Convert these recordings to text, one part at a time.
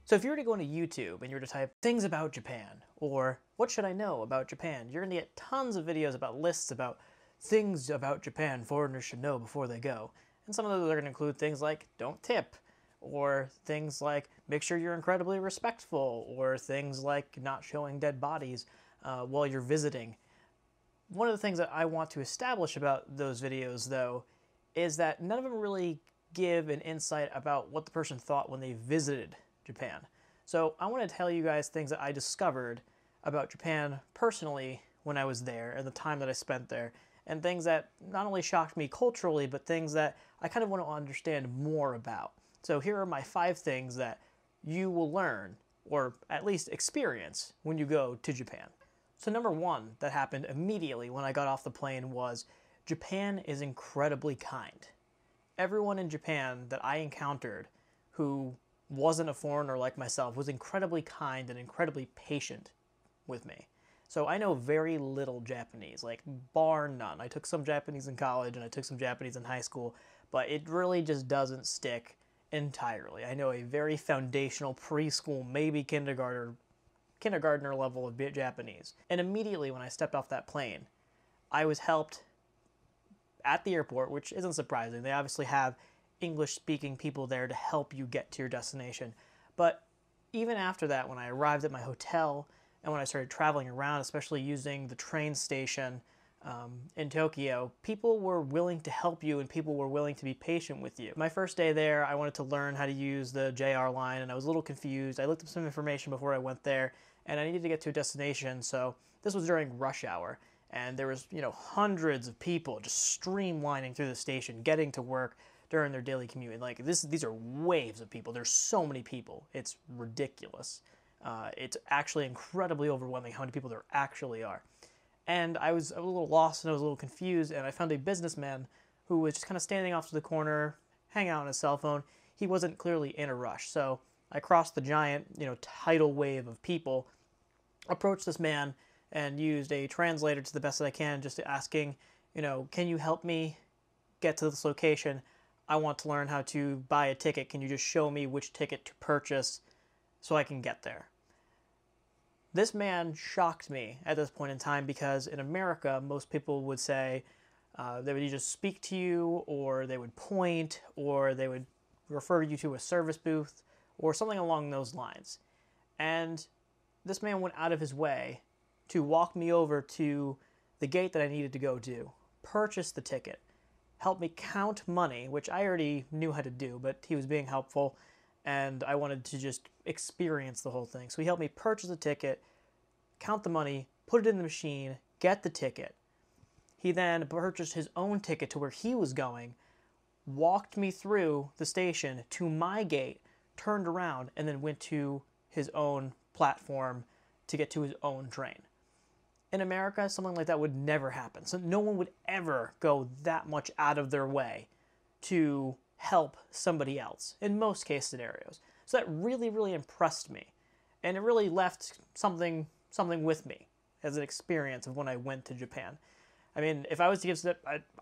So if you were to go into YouTube and you were to type things about Japan or what should I know about Japan, you're going to get tons of videos about lists about things about Japan foreigners should know before they go. And some of those are going to include things like don't tip, or things like make sure you're incredibly respectful, or things like not showing dead bodies while you're visiting. One of the things that I want to establish about those videos, though, is that none of them really give an insight about what the person thought when they visited Japan. So I want to tell you guys things that I discovered about Japan personally when I was there and the time that I spent there, and things that not only shocked me culturally, but things that I kind of want to understand more about. So here are my 5 things that you will learn, or at least experience, when you go to Japan. So number 1 that happened immediately when I got off the plane was Japan is incredibly kind. Everyone in Japan that I encountered who wasn't a foreigner like myself was incredibly kind and incredibly patient with me. So I know very little Japanese, like bar none. I took some Japanese in college and I took some Japanese in high school, but it really just doesn't stick entirely. I know a very foundational preschool, maybe kindergartner level of Japanese. And immediately when I stepped off that plane, I was helped at the airport, which isn't surprising. They obviously have English-speaking people there to help you get to your destination. But even after that, when I arrived at my hotel and when I started traveling around, especially using the train station in Tokyo, people were willing to help you and people were willing to be patient with you. My first day there, I wanted to learn how to use the JR line and I was a little confused. I looked up some information before I went there and I needed to get to a destination, so this was during rush hour. And there was, hundreds of people just streamlining through the station, getting to work during their daily commute. And like these are waves of people. There's so many people. It's ridiculous. It's actually incredibly overwhelming how many people there actually are. And I was a little lost and I was a little confused, and I found a businessman who was just kind of standing off to the corner, hanging out on his cell phone. He wasn't clearly in a rush. So I crossed the giant, tidal wave of people, approached this man, and used a translator to the best that I can, just asking, can you help me get to this location? I want to learn how to buy a ticket. Can you just show me which ticket to purchase so I can get there? This man shocked me at this point in time because in America, most people would say they would either speak to you or they would point or they would refer you to a service booth or something along those lines. And this man went out of his way to walk me over to the gate that I needed to go to, purchase the ticket, help me count money, which I already knew how to do, but he was being helpful, and I wanted to just experience the whole thing. So he helped me purchase the ticket, count the money, put it in the machine, get the ticket. He then purchased his own ticket to where he was going, walked me through the station to my gate, turned around, and then went to his own platform to get to his own train. In America, something like that would never happen. So no one would ever go that much out of their way to help somebody else in most case scenarios. So that really, really impressed me. And it really left something with me as an experience of when I went to Japan. I mean, if I was to give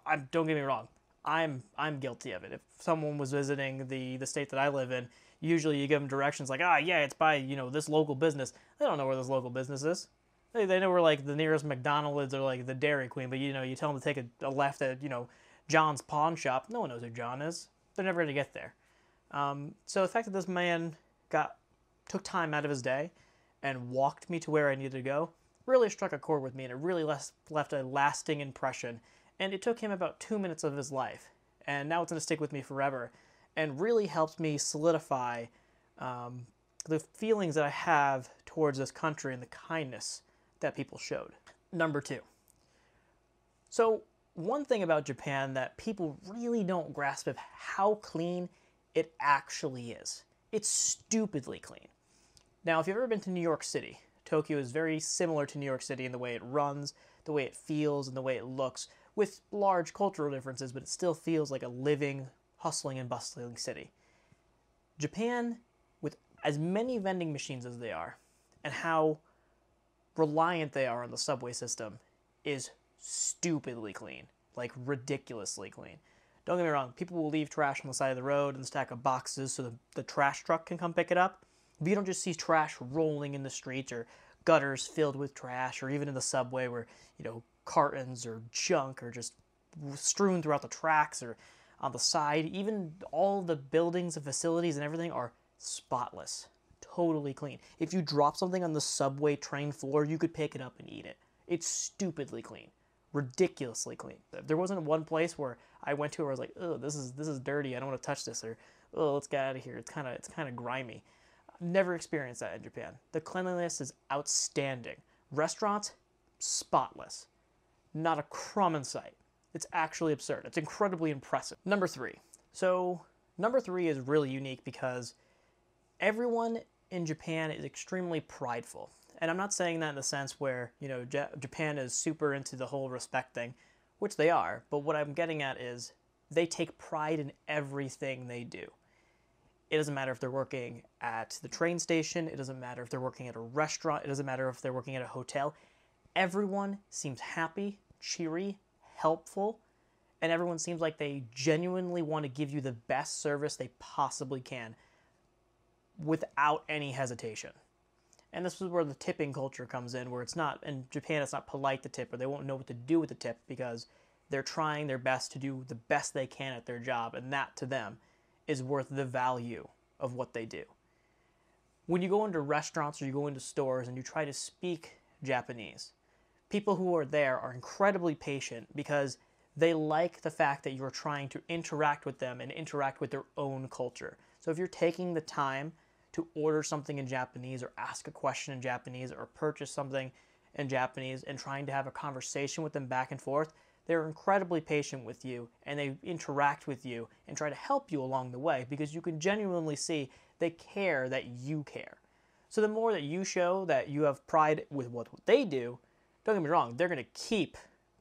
I don't get me wrong, I'm guilty of it. If someone was visiting the state that I live in, usually you give them directions like, yeah, it's by, this local business. They don't know where this local business is. They know where like the nearest McDonald's or like the Dairy Queen, but you tell them to take a left at John's pawn shop. No one knows who John is. They're never going to get there. So the fact that this man took time out of his day and walked me to where I needed to go really struck a chord with me, and it really left a lasting impression. And it took him about 2 minutes of his life, and now it's going to stick with me forever, and really helped me solidify the feelings that I have towards this country and the kindness that people showed. Number 2. So one thing about Japan that people really don't grasp of how clean it actually is. It's stupidly clean. Now, if you've ever been to New York City, Tokyo is very similar to New York City in the way it runs, the way it feels, and the way it looks, with large cultural differences, but it still feels like a living, hustling and bustling city. Japan, with as many vending machines as they are, and how reliant they are on the subway system, is stupidly clean, like ridiculously clean. Don't get me wrong, people will leave trash on the side of the road and stack up boxes so the trash truck can come pick it up. But you don't just see trash rolling in the streets or gutters filled with trash, or even in the subway where, cartons or junk are just strewn throughout the tracks or on the side. Even all the buildings and facilities and everything are spotless, totally clean. If you drop something on the subway train floor, you could pick it up and eat it. It's stupidly clean, ridiculously clean. There wasn't one place where I went to where I was like, oh, this is dirty, I don't want to touch this, or oh, let's get out of here, it's kind of grimy. Never experienced that in Japan. The cleanliness is outstanding. Restaurants, spotless. Not a crumb in sight. It's actually absurd. It's incredibly impressive. Number 3. So, number 3 is really unique because everyone in Japan is extremely prideful. And I'm not saying that in the sense where, Japan is super into the whole respect thing, which they are, but what I'm getting at is they take pride in everything they do. It doesn't matter if they're working at the train station, it doesn't matter if they're working at a restaurant, it doesn't matter if they're working at a hotel. Everyone seems happy, cheery, helpful, and everyone seems like they genuinely want to give you the best service they possibly can without any hesitation. And this is where the tipping culture comes in, where it's not, in Japan it's not polite to tip, or they won't know what to do with the tip because they're trying their best to do the best they can at their job, and that to them is worth the value of what they do. When you go into restaurants or you go into stores and you try to speak Japanese, people who are there are incredibly patient because they like the fact that you're trying to interact with them and interact with their own culture. So if you're taking the time to order something in Japanese or ask a question in Japanese or purchase something in Japanese and trying to have a conversation with them back and forth, they're incredibly patient with you and they interact with you and try to help you along the way because you can genuinely see they care that you care. So the more that you show that you have pride with what they do, don't get me wrong, they're going to keep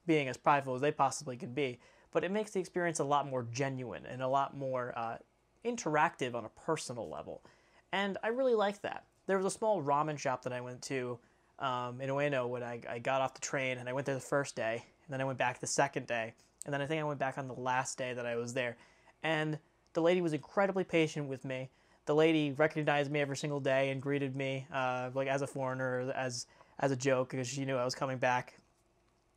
being as prideful as they possibly can be, but it makes the experience a lot more genuine and a lot more interactive on a personal level. And I really like that. There was a small ramen shop that I went to in Ueno when I got off the train, and I went there the first day, and then I went back the second day, and then I think I went back on the last day that I was there. And the lady was incredibly patient with me. The lady recognized me every single day and greeted me like as a foreigner, as a joke, because she knew I was coming back.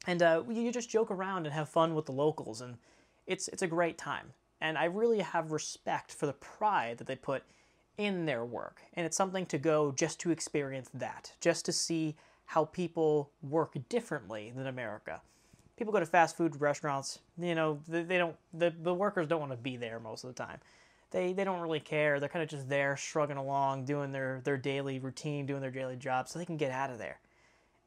And you just joke around and have fun with the locals, and it's a great time. And I really have respect for the pride that they put in their work. And it's something to go just to experience that, just to see how people work differently than America. People go to fast food restaurants, the workers don't want to be there most of the time. They don't really care. They're kind of just there shrugging along, doing their daily routine, doing their daily job so they can get out of there.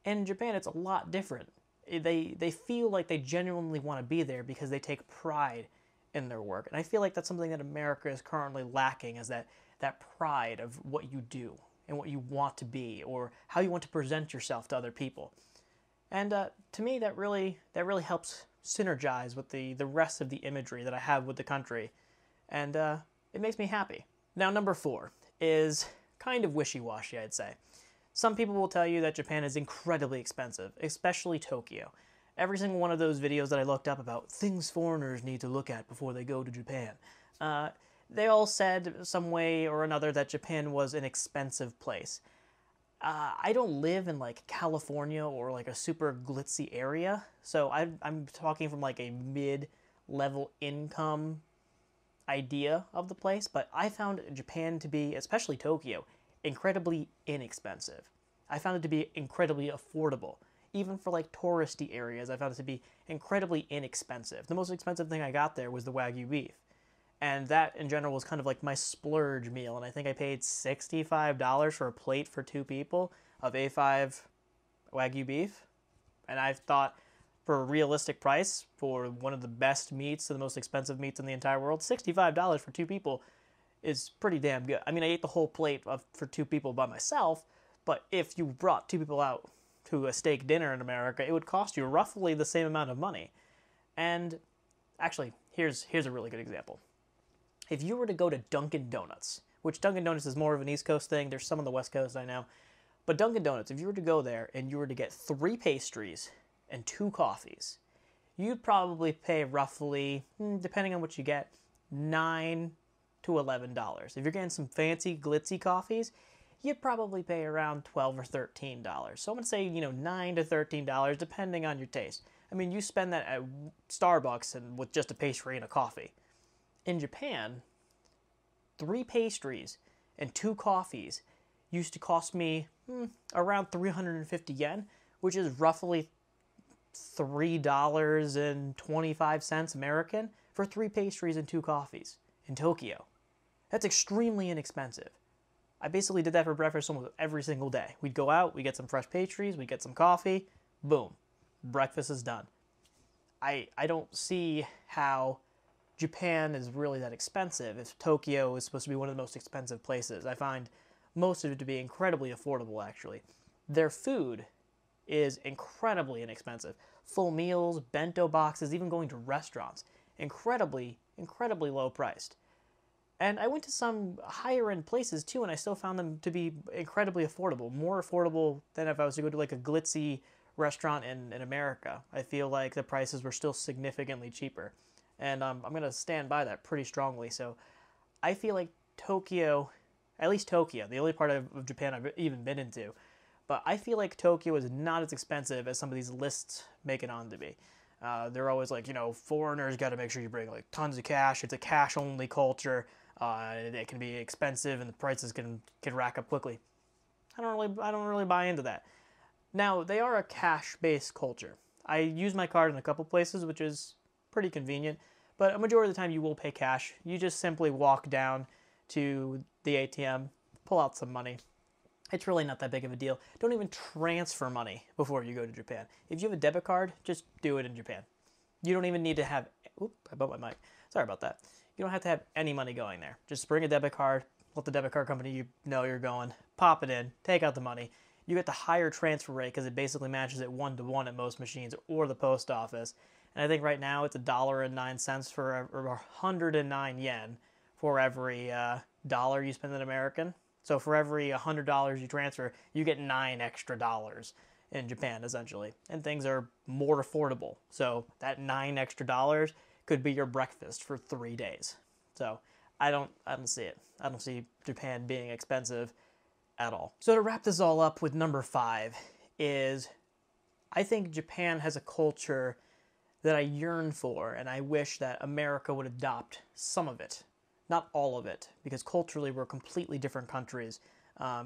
In Japan, it's a lot different. They feel like they genuinely want to be there because they take pride in their work. And I feel like that's something that America is currently lacking, is that pride of what you do and what you want to be or how you want to present yourself to other people. And to me, that really helps synergize with the rest of the imagery that I have with the country. And it makes me happy. Now, number 4 is kind of wishy-washy, I'd say. Some people will tell you that Japan is incredibly expensive, especially Tokyo. Every single one of those videos that I looked up about things foreigners need to look at before they go to Japan, they all said some way or another that Japan was an expensive place. I don't live in like California or like a super glitzy area, so I'm talking from like a mid-level income idea of the place, but I found Japan to be, especially Tokyo, incredibly inexpensive. I found it to be incredibly affordable. Even for like touristy areas, I found it to be incredibly inexpensive. The most expensive thing I got there was the Wagyu beef. And that, in general, was kind of like my splurge meal. And I think I paid $65 for a plate for 2 people of A5 Wagyu beef. And I thought, for a realistic price, for one of the best meats and the most expensive meats in the entire world, $65 for 2 people is pretty damn good. I mean, I ate the whole plate for 2 people by myself, but if you brought 2 people out to a steak dinner in America, it would cost you roughly the same amount of money. And actually, here's a really good example. If you were to go to Dunkin' Donuts, which Dunkin' Donuts is more of an East Coast thing, there's some on the West Coast, I know, but Dunkin' Donuts, if you were to go there and you were to get 3 pastries and 2 coffees, you'd probably pay roughly, depending on what you get, $9 to $11. If you're getting some fancy glitzy coffees, you'd probably pay around $12 or $13. So I'm going to say, $9 to $13, depending on your taste. I mean, you spend that at Starbucks and with just a pastry and a coffee. In Japan, 3 pastries and 2 coffees used to cost me around 350 yen, which is roughly $3.25 American for 3 pastries and 2 coffees in Tokyo. That's extremely inexpensive. I basically did that for breakfast almost every single day. We'd go out, we'd get some fresh pastries, we'd get some coffee, boom, breakfast is done. I don't see how Japan is really that expensive if Tokyo is supposed to be one of the most expensive places. I find most of it to be incredibly affordable, actually. Their food is incredibly inexpensive. Full meals, bento boxes, even going to restaurants. Incredibly low priced. And I went to some higher end places too, and I still found them to be incredibly affordable. More affordable than if I was to go to like a glitzy restaurant in America. I feel like the prices were still significantly cheaper. And I'm going to stand by that pretty strongly. So I feel like Tokyo, at least Tokyo, the only part of Japan I've even been into, but I feel like Tokyo is not as expensive as some of these lists make it on to be. They're always like, foreigners got to make sure you bring like tons of cash. It's a cash only culture. It can be expensive and the prices can rack up quickly. I don't really buy into that. Now, they are a cash-based culture. I use my card in a couple places, which is pretty convenient, but a majority of the time you will pay cash. You just simply walk down to the ATM, pull out some money. It's really not that big of a deal. Don't even transfer money before you go to Japan. If you have a debit card, just do it in Japan. You don't even need to have... Oop, I bumped my mic. Sorry about that. You don't have to have any money going there. Just bring a debit card, let the debit card company you're going, pop it in, take out the money. You get the higher transfer rate because it basically matches it 1-to-1 at most machines or the post office. And I think right now it's $1.09 for 109 yen for every dollar you spend in American. So for every $100 you transfer, you get $9 extra in Japan, essentially. And things are more affordable. So that $9 extra could be your breakfast for 3 days. So I don't see it. I don't see Japan being expensive at all. So to wrap this all up with number 5 is I think Japan has a culture that I yearn for, and I wish that America would adopt some of it. Not all of it, because culturally we're completely different countries.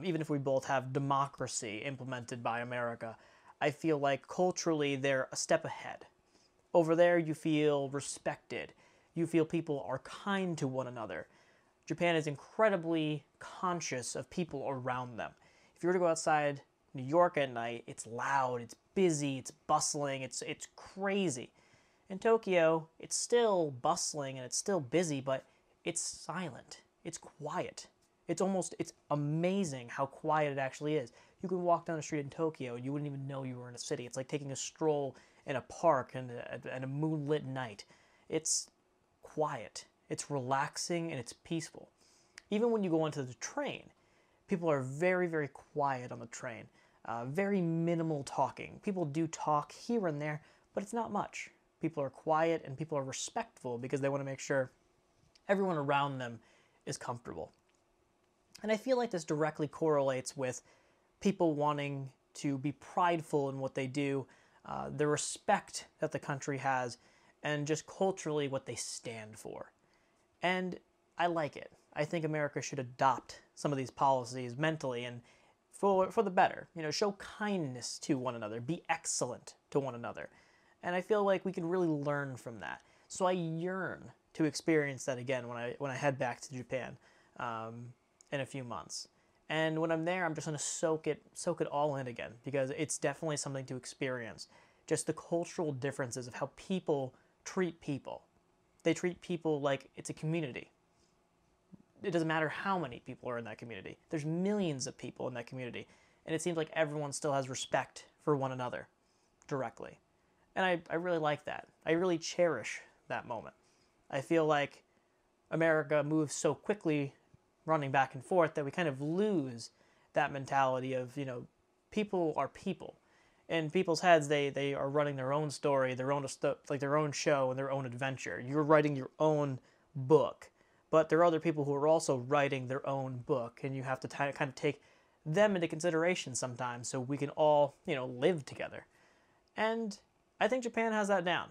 Even if we both have democracy implemented by America, I feel like culturally they're a step ahead. Over there you feel respected. You feel people are kind to one another. Japan is incredibly conscious of people around them. If you were to go outside New York at night, it's loud, it's busy, it's bustling, it's crazy. In Tokyo, it's still bustling and it's still busy, but it's silent. It's quiet. It's amazing how quiet it actually is. You can walk down the street in Tokyo and you wouldn't even know you were in a city. It's like taking a stroll in a park and a moonlit night. It's quiet. It's relaxing and it's peaceful. Even when you go onto the train, people are very, very quiet on the train. Very minimal talking. People do talk here and there, but it's not much. People are quiet and people are respectful because they want to make sure everyone around them is comfortable. And I feel like this directly correlates with people wanting to be prideful in what they do, the respect that the country has, and just culturally what they stand for. And I like it. I think America should adopt some of these policies mentally and for the better. Show kindness to one another. Be excellent to one another. And I feel like we can really learn from that. So I yearn to experience that again when I head back to Japan in a few months. And when I'm there, I'm just going to soak it all in again because it's definitely something to experience. Just the cultural differences of how people treat people. They treat people like it's a community. It doesn't matter how many people are in that community. There's millions of people in that community. And it seems like everyone still has respect for one another directly. And I really like that. I really cherish that moment. I feel like America moves so quickly running back and forth that we kind of lose that mentality of, people are people. In people's heads, they are running their own story, their own show and their own adventure. You're writing your own book. But there are other people who are also writing their own book, and you have to kind of take them into consideration sometimes so we can all, live together. And I think Japan has that down.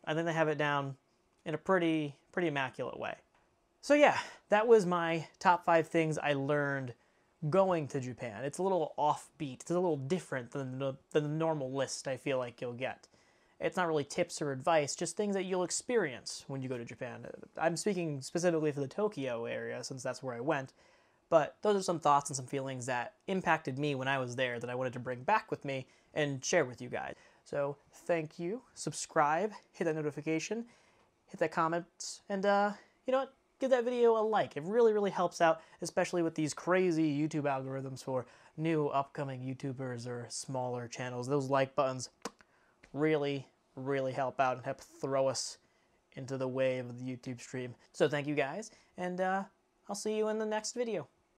I think they have it down in a pretty immaculate way. So yeah, that was my top 5 things I learned going to Japan. It's a little offbeat. It's a little different than the normal list I feel like you'll get. It's not really tips or advice, just things that you'll experience when you go to Japan. I'm speaking specifically for the Tokyo area, since that's where I went, but those are some thoughts and some feelings that impacted me when I was there that I wanted to bring back with me and share with you guys. So thank you, subscribe, hit that notification, hit that comment, and you know what? Give that video a like. It really helps out, especially with these crazy YouTube algorithms for new upcoming YouTubers or smaller channels. Those like buttons really help out and help throw us into the wave of the YouTube stream. So thank you guys, and I'll see you in the next video.